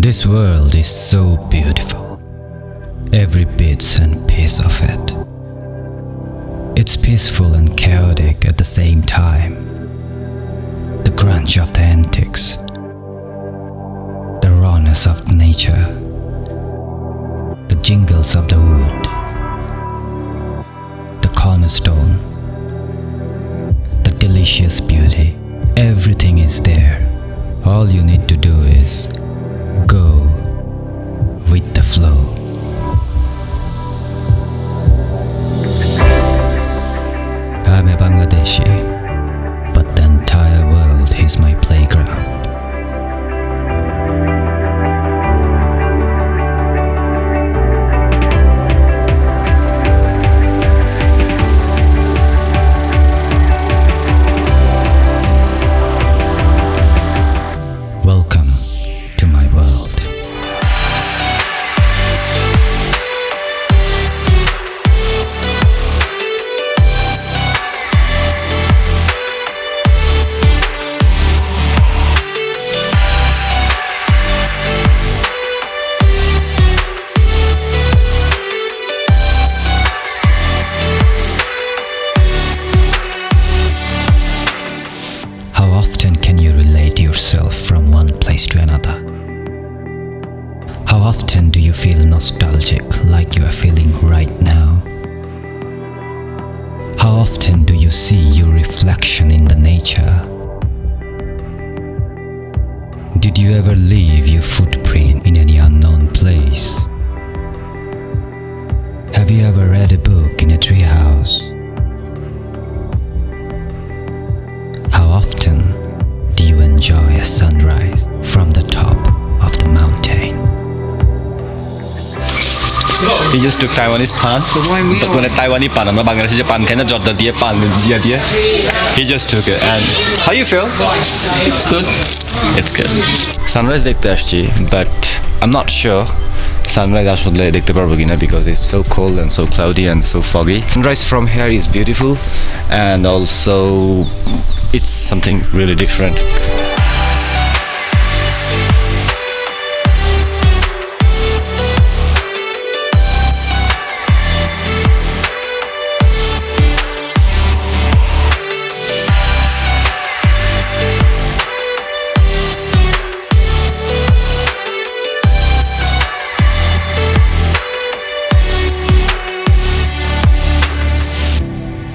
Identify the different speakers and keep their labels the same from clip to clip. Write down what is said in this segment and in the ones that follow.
Speaker 1: This world is so beautiful, every bit and piece of it. It's peaceful and chaotic at the same time. The crunch of the antics, the rawness of nature, the jingles of the wood, the cornerstone, the delicious beauty. Everything is there. All you need to do is go with the flow. I'm a Bangladeshi, but the entire world is my playground. Welcome to my world. How often can you relate yourself from one place to another? How often do you feel nostalgic like you are feeling right now? How often do you see your reflection in the nature? Did you ever leave your footprint in any unknown place? Have you ever read a book in a treehouse? How often do you enjoy a sunrise from the top of the mountain?
Speaker 2: He just took Taiwanese pan. But when a Taiwanese pan, I'm not Bangladeshi pan, can I jot the deer pan? He just took it. And how you feel? It's good. It's good. Sunrise দেখতে আসছি, but I'm not sure sunrise আসলে দেখতে পারবো কিনা because it's so cold and so cloudy and so foggy. Sunrise from here is beautiful and also it's something really different.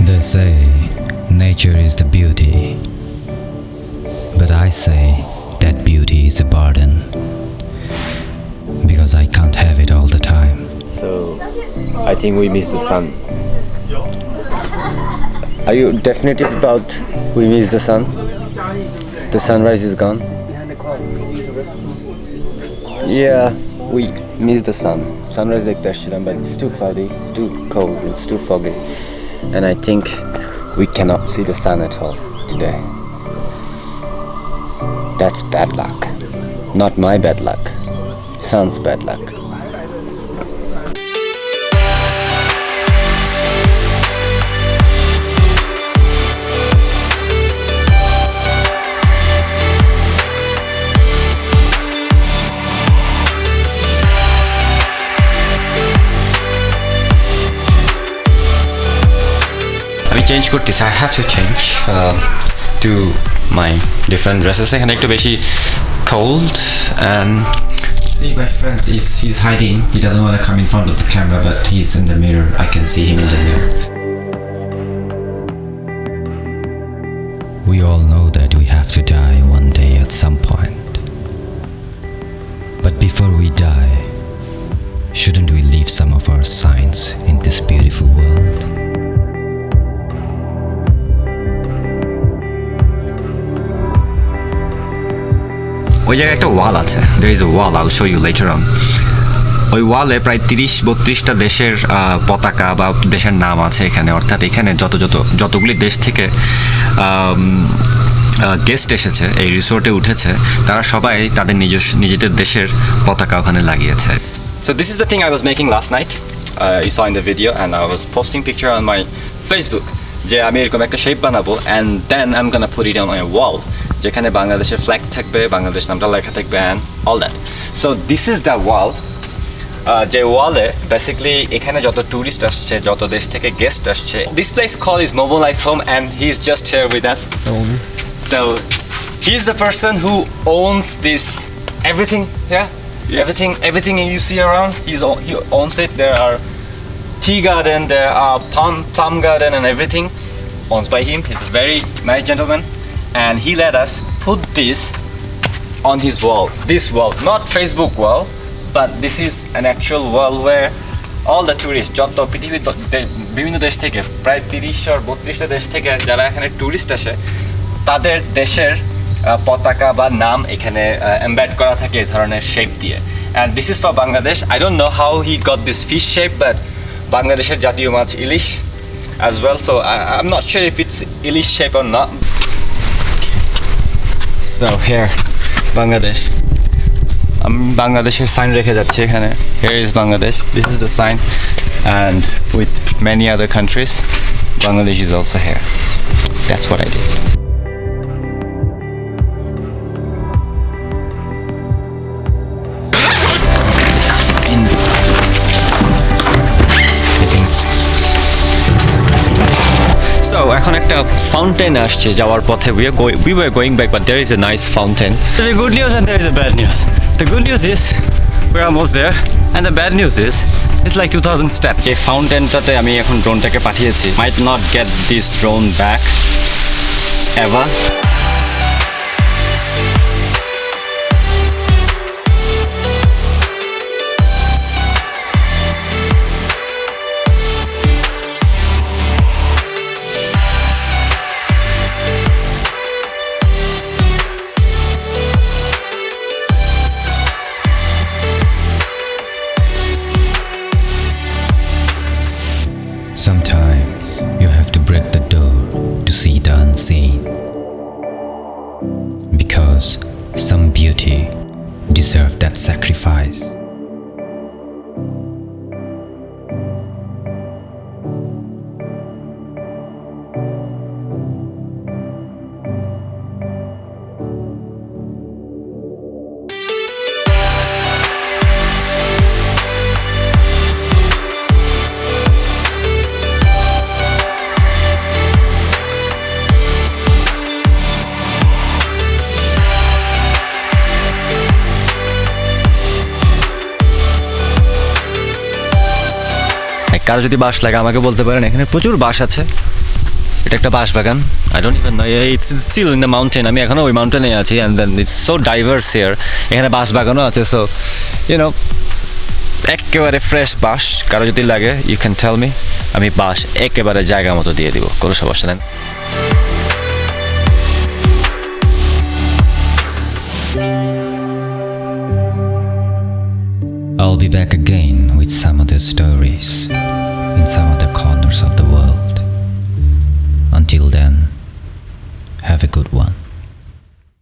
Speaker 1: They say nature is the beauty, but I say that beauty is a burden because I can't have it all the time.
Speaker 2: So I think we miss the sun. Are you definitive about we miss the sun? The sunrise is gone?
Speaker 3: It's behind the cloud.
Speaker 2: Yeah, we miss the sun. Sunrise like that, but it's too cloudy, it's too cold, it's too foggy. And I think we cannot see the sun at all today. That's bad luck. Not my bad luck. Sun's bad luck. Change করতেছি I have to change to my different dresses এখানে একটু বেশি cold and see my friend he's hiding, he doesn't want to come in front of the camera but he's in the mirror, I can see him in the mirror.
Speaker 1: We all know that we have to die one day at some point. But before we die, shouldn't we leave some of our signs in this beautiful world?
Speaker 2: ওই জায়গায় একটা ওয়াল আছে, there is a wall, I'll show you later on. ওই ওয়ালে প্রায় 30-32টা দেশের পতাকা বা দেশের নাম আছে এখানে, অর্থাৎ এখানে যতগুলি দেশ থেকে গেস্ট এসেছে এই রিসোর্টে উঠেছে তারা সবাই তাদের নিজেদের দেশের পতাকা ওখানে লাগিয়েছে. So this is the thing I was making last night. You saw in the video and I was posting picture on my Facebook যে আমি এরকম একটা শেপ বানাবো and then I'm gonna put it on a wall যেখানে বাংলাদেশের flag থাকবে, বাংলাদেশ নামটা লেখা থাকবে and all that. So this is the wall. যে ওয়ালে বেসিক্যালি এখানে যত টুরিস্ট আসছে যত দেশ থেকে গেস্ট আসছে this place call is mobilize home and he is just here with us so he is the person who owns this everything everything you see around he owns it. There are tea garden, there are plum garden and everything owned by him. He's a very nice gentleman and he let us put this on his wall, this wall, not Facebook wall, but this is an actual wall where all the tourists যত পৃথিবীর বিভিন্ন দেশ থেকে প্রায় 30-32টা দেশ থেকে যারা এখানে টুরিস্ট আসে তাদের দেশের পতাকা বা নাম এখানে এমবেড করা থাকে এই ধরনের শেপ দিয়ে and this is for Bangladesh. I don't know how he got this fish shape but বাংলাদেশের জাতীয় মাছ ইলিশ as well, so I'm not sure if it's ilish shape or not. So here Bangladesh, বাংলাদেশের sign রেখে যাচ্ছে এখানে. Here is Bangladesh, this is the sign, and with many other countries Bangladesh is also here. That's what I did. So এখন একটা fountain আসছে যাওয়ার পথে we were going back but there is a nice fountain. There's a good news and there is a bad news. The good news is we're almost there and the bad news is it's like 2000 steps. যে ফাউন্টেনটাতে আমি এখন ড্রোনটাকে পাঠিয়েছি might not get this drone back ever.
Speaker 1: Sometimes you have to break the door to see the unseen, because some beauty deserves that sacrifice.
Speaker 2: কারো যদি বাঁশ লাগে আমাকে বলতে পারেন, এখানে প্রচুর বাঁশ আছে। এটা একটা বাঁশ বাগান। I don't even know, it's still in the mountain. আমি এখনও ওই মাউন্টেনে আছি and then it's so diverse here. এখানে বাঁশ বাগানও আছে। সো ইউনো একেবারে ফ্রেশ বাঁশ কারো যদি লাগে ইউ ক্যান টেল মি, আমি বাঁশ একেবারে জায়গা মতো দিয়ে দিব, কোনো সমস্যা নেই।
Speaker 1: I'll be back again with some other stories in some other